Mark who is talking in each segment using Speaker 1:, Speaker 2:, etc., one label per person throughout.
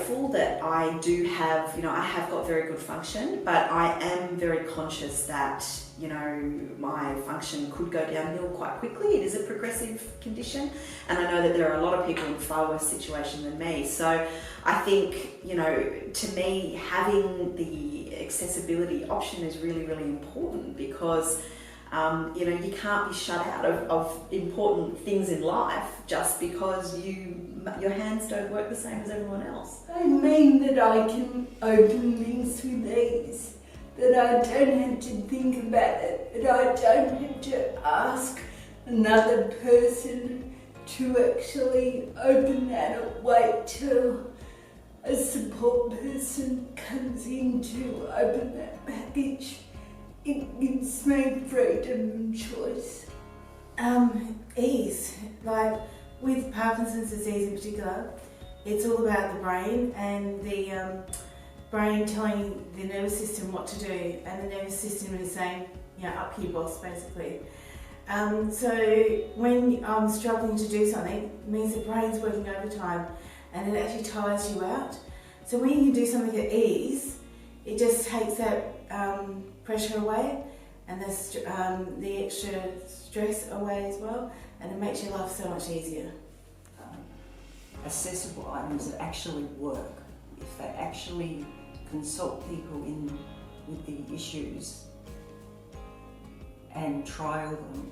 Speaker 1: grateful that I do have, I have got very good function, but I am very conscious that, my function could go downhill quite quickly. It is a progressive condition, and I know that there are a lot of people in far worse situation than me. So I think, to me, having the accessibility option is really, really important because you can't be shut out of important things in life just because your hands don't work the same as everyone else.
Speaker 2: I mean that I can open things with ease, that I don't have to think about it, that I don't have to ask another person to actually open that or wait till a support person comes in to open that package. It gives me freedom and choice.
Speaker 3: Ease. Like with Parkinson's disease in particular, it's all about the brain and the brain telling the nervous system what to do, and the nervous system is saying, up your boss, basically. So when I'm struggling to do something, it means the brain's working overtime and it actually tires you out. So when you can do something at ease, it just takes that pressure away and the extra stress away as well, and it makes your life so much easier.
Speaker 4: Accessible items that actually work, if they actually consult people with the issues and trial them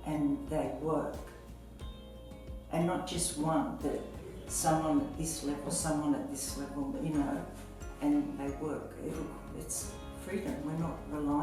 Speaker 4: and they work, and not just one, but someone at this level, someone at this level, and they work. It's freedom. We're not relying